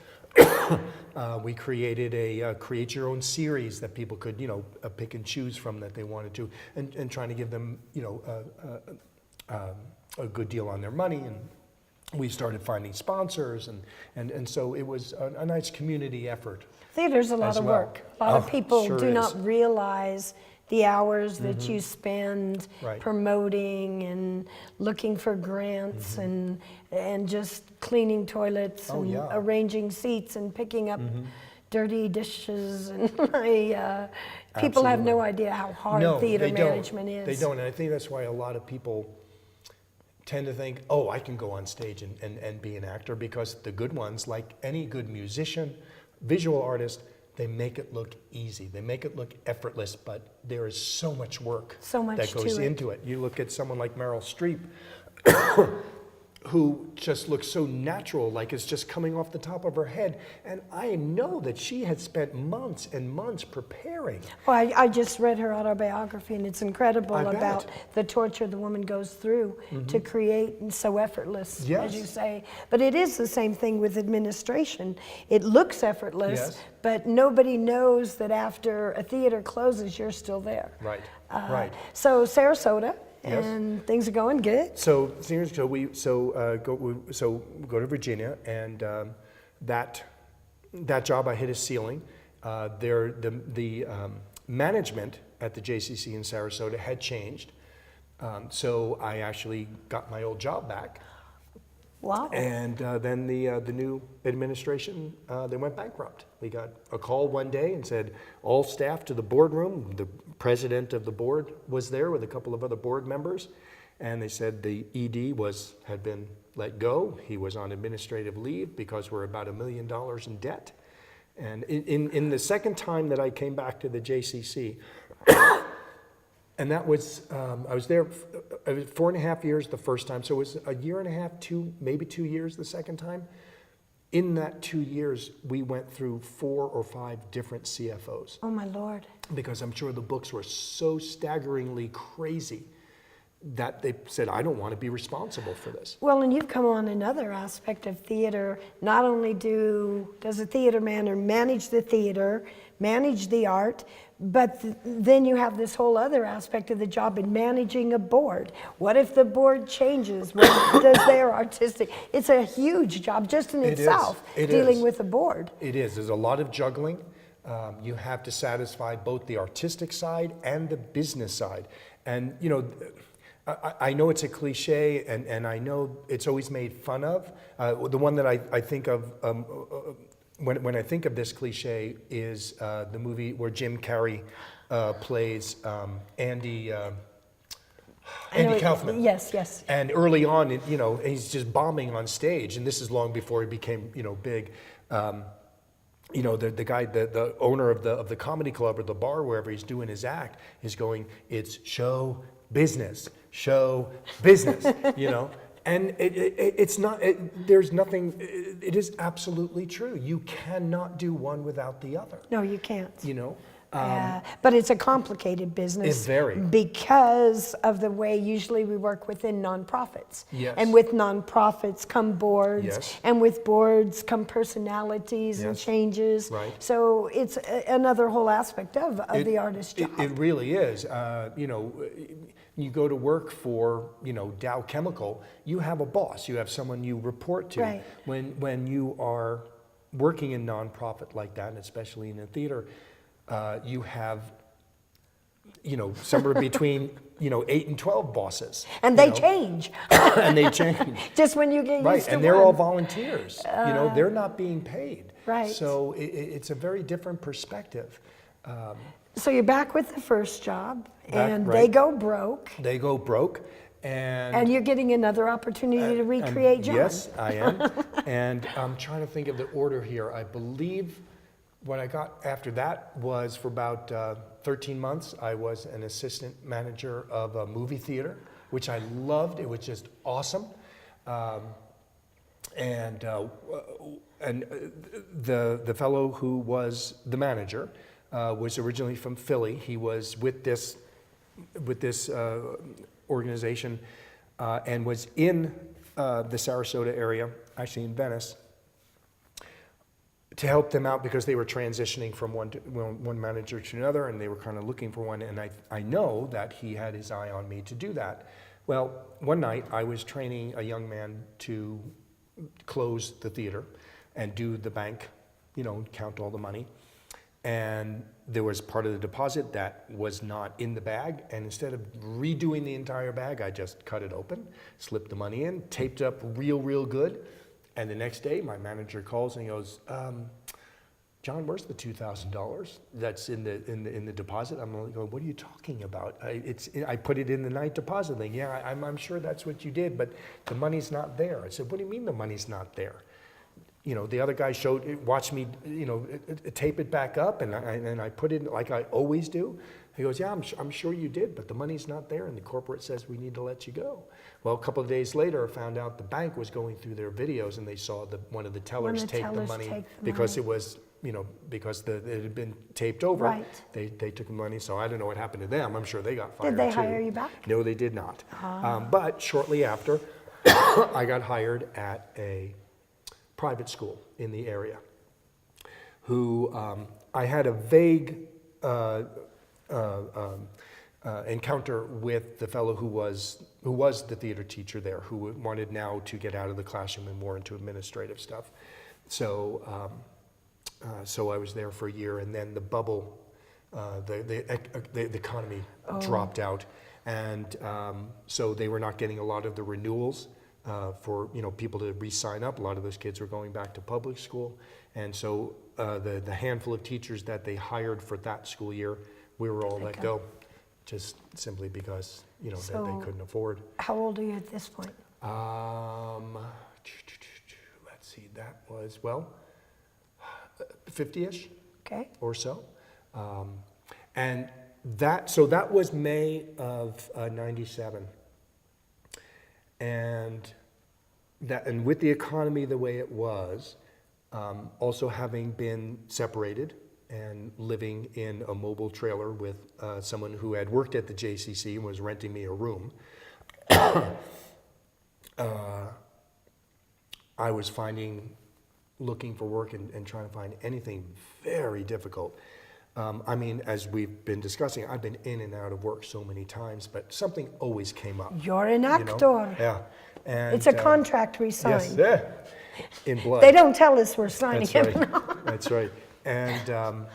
We created a create your own series that people could, pick and choose from that they wanted to, and trying to give them, a good deal on their money. And we started finding sponsors, and so it was a nice community effort. Theater's a lot of work. A lot of people sure do is. not realize the hours that you spend Right. promoting and looking for grants and just cleaning toilets and yeah. arranging seats and picking up dirty dishes and people have no Absolutely. idea how hard No, theater they don't. management is. They don't, and I think that's why a lot of people tend to think, oh, I can go on stage and be an actor, because the good ones, like any good musician, visual artist, they make it look easy. They make it look effortless, but there is so much work that goes into it. You look at someone like Meryl Streep, who just looks so natural, like it's just coming off the top of her head. And I know that she had spent months and months preparing. Well, I just read her autobiography, and it's incredible I bet. about the torture the woman goes through to create, and so effortless, Yes. as you say. But it is the same thing with administration. It looks effortless, Yes. but nobody knows that after a theater closes, you're still there. Right, right. So Sarasota, Yes. and things are going good. So go to Virginia, and that job I hit a ceiling. The management at the JCC in Sarasota had changed, so I actually got my old job back. Wow. And then the new administration, they went bankrupt. We got a call one day and said, all staff to the boardroom. The president of the board was there with a couple of other board members. And they said the ED had been let go. He was on administrative leave because we're about $1 million in debt. And in the second time that I came back to the JCC, and that was, I was there 4.5 years the first time, so it was a year and a half, maybe 2 years the second time. In that 2 years, we went through 4 or 5 different CFOs Oh, my Lord. because I'm sure the books were so staggeringly crazy that they said, I don't want to be responsible for this. Well, and you've come on another aspect of theater. Not only does a theater manager manage the theater, manage the art, but then you have this whole other aspect of the job in managing a board. What if the board changes? What does their artistic? It's a huge job just in itself, dealing with a board. It is. There's a lot of juggling. You have to satisfy both the artistic side and the business side. And, you know, I know it's a cliche, and I know it's always made fun of. The one that I think of when I think of this cliche is the movie where Jim Carrey plays Andy Kaufman. Yes, yes. And early on, you know, he's just bombing on stage, and this is long before he became, you know, big. You know, the guy, the owner of the comedy club or the bar, wherever he's doing his act, is going, it's show business, you know. And it's not, there's nothing, it is absolutely true. You cannot do one without the other. No, you can't. You know? But it's a complicated business. It's very. Because of the way usually we work within nonprofits. Yes. And with nonprofits come boards. Yes. And with boards come personalities and Yes. changes. Right. So it's another whole aspect of the artist's job. It really is. You know, you go to work for, you know, Dow Chemical, you have a boss, you have someone you report to. Right. When you are working in nonprofit like that, and especially in the theater, you have, you know, somewhere between, you know, 8 and 12 bosses. And they change. And they change. Just when you get Right, used to and they're one. all volunteers. You know, they're not being paid. Right. So it's a very different perspective. So you're back with the first job, and right. they go broke, They go broke, and you're getting another opportunity to recreate John. Yes, I am. And I'm trying to think of the order here. I believe what I got after that was for about 13 months, I was an assistant manager of a movie theater, which I loved. It was just awesome. The fellow who was the manager was originally from Philly. He was with this organization and was in the Sarasota area, actually in Venice, to help them out because they were transitioning from one manager to another, and they were kind of looking for one. And I know that he had his eye on me to do that. Well, one night I was training a young man to close the theater and do the bank, you know, count all the money. And there was part of the deposit that was not in the bag, and instead of redoing the entire bag, I just cut it open, slipped the money in, taped up real good, and the next day my manager calls and he goes, John, where's the $2,000 that's in the deposit? I'm going, what are you talking about? I put it in the night deposit thing. Yeah, I'm sure that's what you did, but the money's not there. I said, what do you mean the money's not there? You know, the other guy watched me, you know, tape it back up, and I put it like I always do. He goes, yeah, I'm sure you did, but the money's not there, and the corporate says we need to let you go. Well, a couple of days later, I found out the bank was going through their videos, and they saw one of the tellers take the money because it was, you know, because it had been taped over. Right. They took the money, so I don't know what happened to them. I'm sure they got fired too. Did they hire you back? No, they did not. But shortly after, I got hired at a private school in the area, who I had a vague encounter with the fellow who was the theater teacher there, who wanted now to get out of the classroom and more into administrative stuff. So so I was there for a year, and then the bubble, the economy dropped out, and so they were not getting a lot of the renewals for, you know, people to re-sign up. A lot of those kids were going back to public school, and so the handful of teachers that they hired for that school year, we were all let go, just simply because, you know, that they couldn't afford. How old are you at this point? Let's see, that was, well, 50-ish. Okay. Or so. And so that was May of 97. And with the economy the way it was, Also having been separated and living in a mobile trailer with someone who had worked at the JCC and was renting me a room, I was looking for work and trying to find anything very difficult. I mean, as we've been discussing, I've been in and out of work so many times, but something always came up. You're an actor. Yeah. And, It's a contract we sign. Yes, yeah, in blood. They don't tell us we're signing That's it. right. That's right. And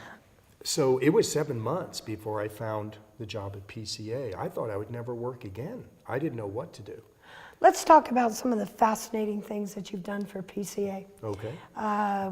so it was 7 months before I found the job at PCA. I thought I would never work again. I didn't know what to do. Let's talk about some of the fascinating things that you've done for PCA. Okay.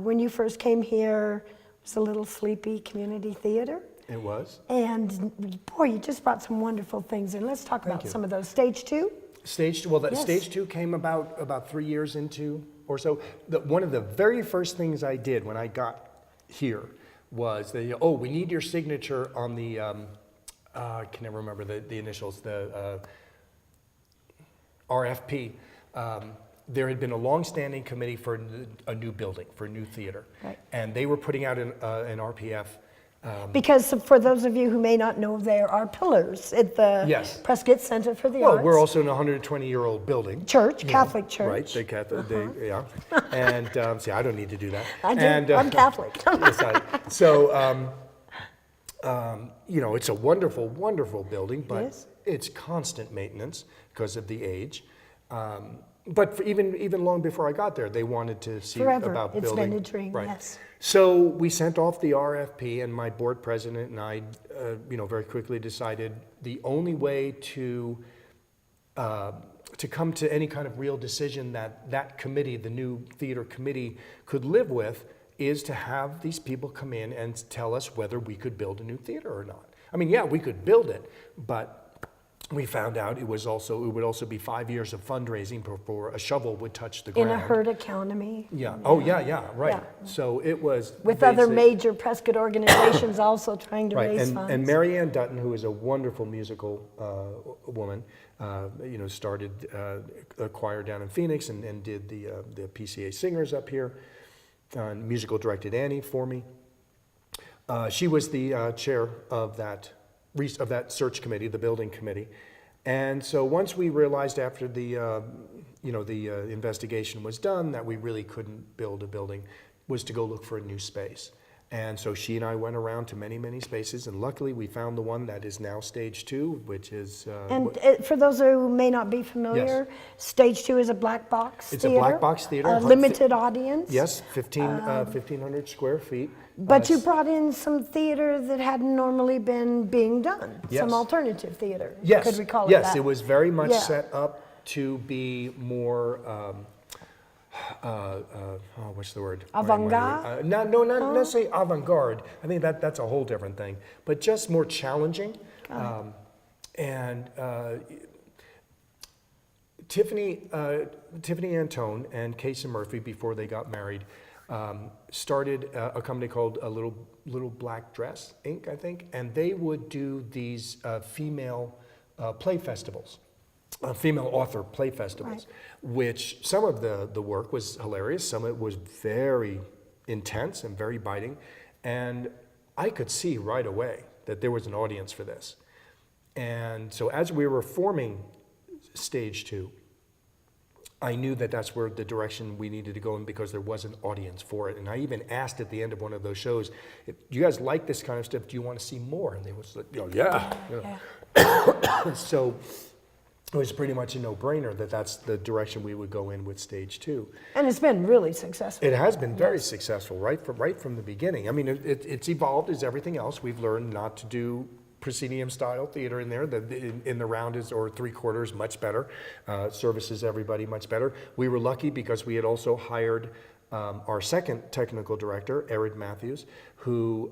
When you first came here, it was a little sleepy community theater. It was. And boy, you just brought some wonderful things in. Let's talk about you. some of those. Stage 2? Stage 2, well, Yes. Stage 2 came about 3 years into or so. One of the very first things I did when I got here was, we need your signature on the, I can never remember the initials, the RFP. There had been a long-standing committee for a new building, for a new theater. Right. And they were putting out an RPF. Because for those of you who may not know, there are pillars at the Yes. Prescott Center for the Well, Arts. we're also in a 120-year-old building. Church, you know, Catholic church. Right, they Catholic, yeah. And, see, I don't need to do that. I do. And, I'm Catholic. yes, so, it's a wonderful, wonderful building, but Yes. it's constant maintenance because of the age. But even long before I got there, they wanted to see Forever. about It's building. been a dream, Right. yes. So we sent off the RFP, and my board president and I, very quickly decided the only way to come to any kind of real decision that committee, the new theater committee, could live with, is to have these people come in and tell us whether we could build a new theater or not. I mean, yeah, we could build it, but we found out it would also be 5 years of fundraising before a shovel would touch the ground. In a herd economy. Yeah. Oh, yeah, right. Yeah. So it was With other basic- major Prescott organizations also trying to Right, raise and, funds. and Mary Ann Dutton, who is a wonderful musical woman, started a choir down in Phoenix and did the PCA Singers up here, musical directed Annie for me. She was the chair of that search committee, the building committee. And so once we realized after the investigation was done that we really couldn't build a building, was to go look for a new space. And so she and I went around to many, many spaces, and luckily we found the one that is now Stage 2, which is... And for those who may not be familiar, Stage 2 is a black box It's theater. a black box theater. A limited audience. Yes, 1,500 square feet. But you brought in some theater that hadn't normally been being done. Yes. Some alternative theater. Yes, Could we call it yes, that? it was very much Yeah. set up to be more, what's the word? Avant-garde? No, not necessarily avant-garde. I think that's a whole different thing. But just more challenging. And Tiffany Antone and Casey Murphy, before they got married, started a company called Little Black Dress Inc., I think, and they would do these female play festivals, female author play festivals, which some of the work was hilarious, some of it was very intense and very biting, and I could see right away that there was an audience for this. And so as we were forming Stage 2, I knew that that's where the direction we needed to go in because there was an audience for it. And I even asked at the end of one of those shows, if you guys like this kind of stuff, do you want to see more? And they was like, yeah. So it was pretty much a no-brainer that that's the direction we would go in with Stage 2. And it's been really successful. It has been very successful right from the beginning. I mean, it's evolved as everything else. We've learned not to do proscenium-style theater in there. In the round is, or three-quarters, much better. Services everybody much better. We were lucky because we had also hired our second technical director, Erin Matthews, who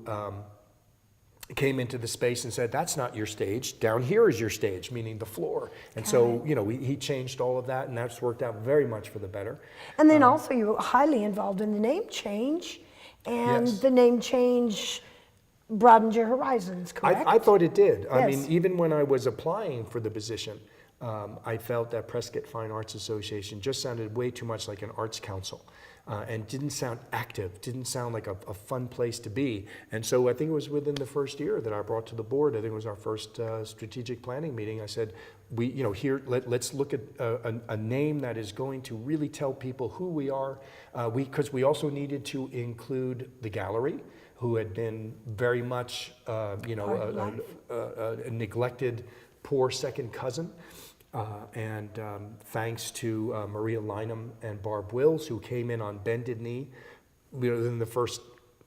came into the space and said, that's not your stage, down here is your stage, meaning the floor. And so, he changed all of that, and that's worked out very much for the better. And then also you were highly involved in the name change, and Yes. the name change broadened your horizons, correct? I thought it did. I mean, Yes. even when I was applying for the position, I felt that Prescott Fine Arts Association just sounded way too much like an arts council. and didn't sound active, didn't sound like a fun place to be. And so I think it was within the first year that I brought to the board, I think it was our first strategic planning meeting, I said, let's look at a name that is going to really tell people who we are, because we also needed to include the gallery, who had been very much, a neglected, poor second cousin. And thanks to Maria Lynham and Barb Wills, who came in on bended knee, in the first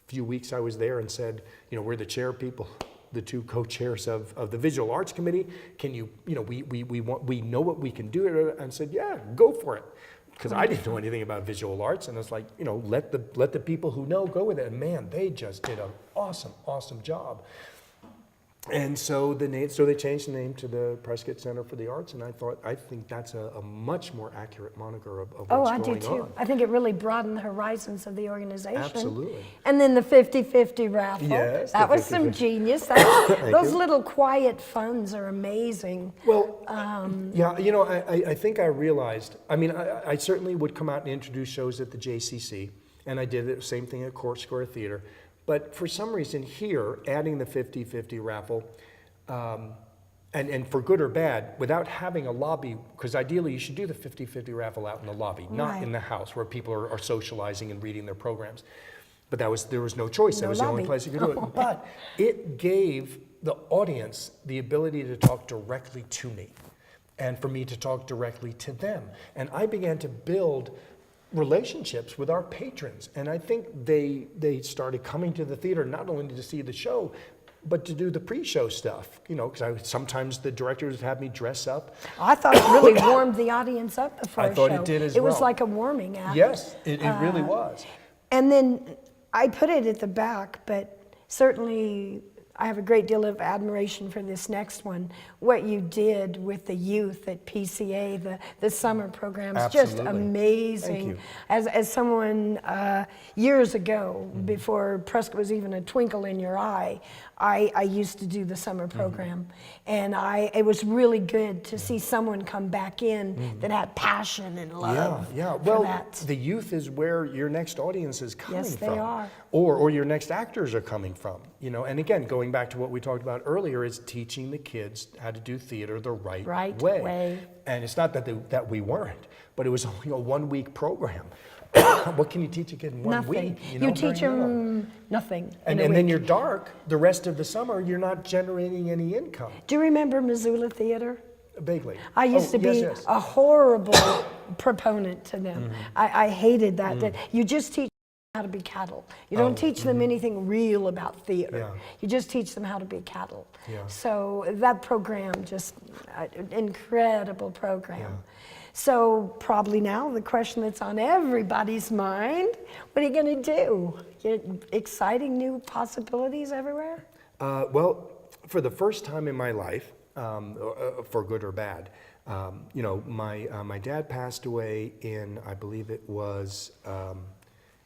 few weeks I was there, and said, we're the chair people, the two co-chairs of the Visual Arts Committee. Can you, we know what we can do, and said, yeah, go for it. Because I didn't know anything about visual arts, and it's like, let the people who know go with it. And man, they just did an awesome job. And so they changed the name to the Prescott Center for the Arts, and I think that's a much more accurate moniker of what's going on. Oh, I do too. I think it really broadened the horizons of the organization. Absolutely. And then the 50-50 raffle. Yes, that was some genius. Those you. Little quiet funds are amazing. Well, I think I realized, I certainly would come out and introduce shows at the JCC, and I did the same thing at Court Square Theater. But for some reason here, adding the 50-50 raffle, and for good or bad, without having a lobby, because ideally you should do the 50-50 raffle out in the lobby, not in the house where people are socializing and reading their programs. But there was no choice. That was the only place you could do it. But it gave the audience the ability to talk directly to me, and for me to talk directly to them. And I began to build relationships with our patrons, and I think they started coming to the theater not only to see the show, but to do the pre-show stuff, because sometimes the directors would have me dress up. I thought it really warmed the audience up before a show. I thought it did as well. It was like a warming act. Yes, it really was. And then I put it at the back, but certainly I have a great deal of admiration for this next one. What you did with the youth at PCA, the summer programs, Absolutely. Just amazing. Thank you. As someone years ago, before Prescott was even a twinkle in your eye, I used to do the summer program, and it was really good to see someone come back in that had passion and love. Yeah. For Well, that. the youth is where your next audience is coming Yes, from. they are. Or your next actors are coming from. And again, going back to what we talked about earlier, is teaching the kids how to do theater the right way. And it's not that we weren't, but it was only a 1-week program. What can you teach a kid in 1 week? Nothing. You teach them nothing. And then you're dark. The rest of the summer, you're not generating any income. Do you remember Missoula Theater? Vaguely. I used to be yes. a horrible proponent to them. I hated that. That you just teach them how to be cattle. You don't teach them anything real about theater. Yeah. You just teach them how to be cattle. Yeah. So that program, just an incredible program. Yeah. So probably now the question that's on everybody's mind, what are you going to do? Get exciting new possibilities everywhere? Well, for the first time in my life, for good or bad, my dad passed away in, I believe it was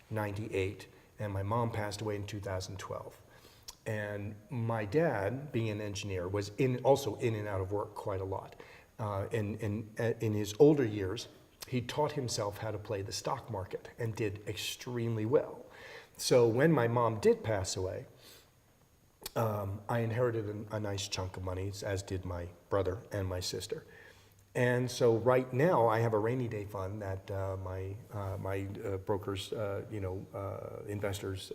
98, and my mom passed away in 2012. And my dad, being an engineer, was also in and out of work quite a lot. In his older years, he taught himself how to play the stock market and did extremely well. So when my mom did pass away, I inherited a nice chunk of money, as did my brother and my sister. And so right now I have a rainy day fund that my brokers, investors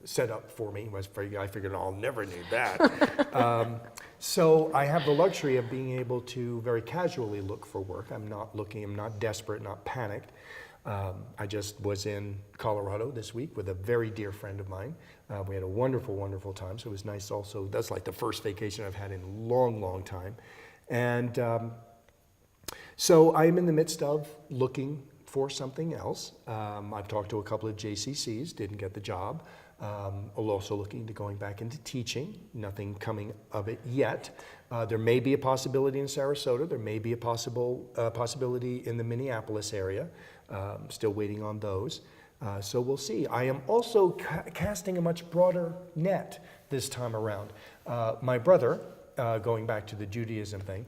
set up for me. I figured I'll never need that. So I have the luxury of being able to very casually look for work. I'm not desperate, not panicked. I just was in Colorado this week with a very dear friend of mine. We had a wonderful, wonderful time. So it was nice also. That's like the first vacation I've had in a long, long time. And so I'm in the midst of looking for something else. I've talked to a couple of JCCs, didn't get the job. I'm also looking to going back into teaching, nothing coming of it yet. There may be a possibility in Sarasota. There may be a possibility in the Minneapolis area. Still waiting on those. So we'll see. I am also casting a much broader net this time around. My brother going back to the Judaism thing,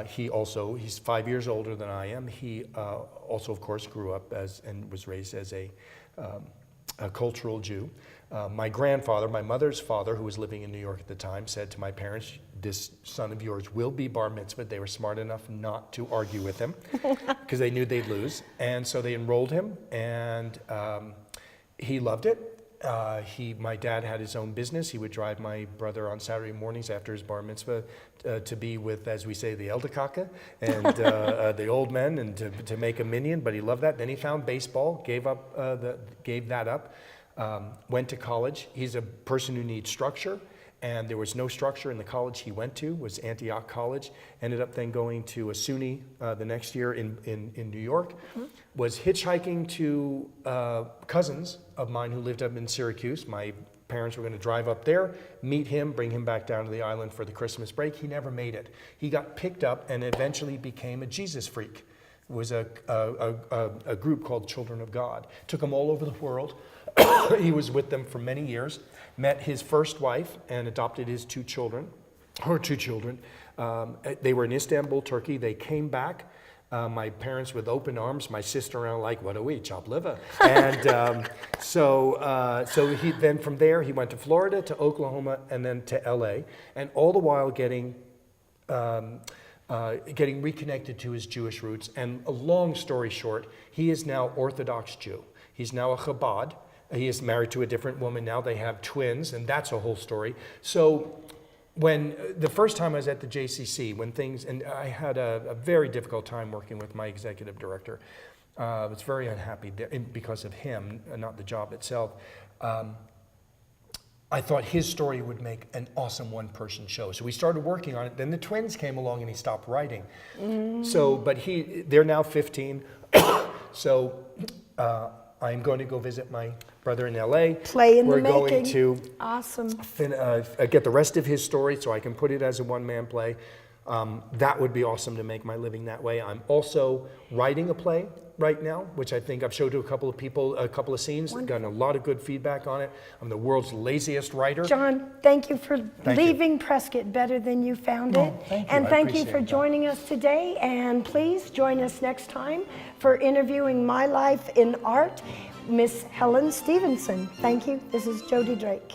he's 5 years older than I am. He also, of course, grew up and was raised as a cultural Jew. My grandfather, my mother's father, who was living in New York at the time, said to my parents, "This son of yours will be bar mitzvahed." They were smart enough not to argue with him because they knew they'd lose. And so they enrolled him, and he loved it. My dad had his own business. He would drive my brother on Saturday mornings after his bar mitzvah to be with, as we say, the eldekaka and the old men, and to make a minyan. But he loved that. Then he found baseball, gave that up, went to college. He's a person who needs structure, and there was no structure in the college he went to, was Antioch College. Ended up then going to a SUNY the next year in New York. Was hitchhiking to cousins of mine who lived up in Syracuse. My parents were going to drive up there, meet him, bring him back down to the island for the Christmas break. He never made it. He got picked up and eventually became a Jesus freak. It was a group called Children of God. Took him all over the world. He was with them for many years. Met his first wife and adopted his two children. They were in Istanbul, Turkey. They came back. My parents with open arms, my sister and I like, what do we, chop liver? And so he then from there, he went to Florida, to Oklahoma, and then to LA. And all the while getting reconnected to his Jewish roots. And a long story short, he is now Orthodox Jew. He's now a Chabad. He is married to a different woman now. They have twins, and that's a whole story. So when the first time I was at the JCC, and I had a very difficult time working with my executive director. I was very unhappy because of him, not the job itself. I thought his story would make an awesome one-person show. So we started working on it. Then the twins came along and he stopped writing. But they're now 15. So I'm going to go visit my brother in LA. Play in the making. We're going to awesome. Get the rest of his story so I can put it as a one-man play. That would be awesome to make my living that way. I'm also writing a play right now, which I think I've showed to a couple of people, a couple of scenes. I've gotten a lot of good feedback on it. I'm the world's laziest writer. John, thank you for leaving Prescott better than you found it. Thank you. And thank you for joining us today. And please join us next time for interviewing My Life in Art, Miss Helen Stevenson. Thank you. This is Jody Drake.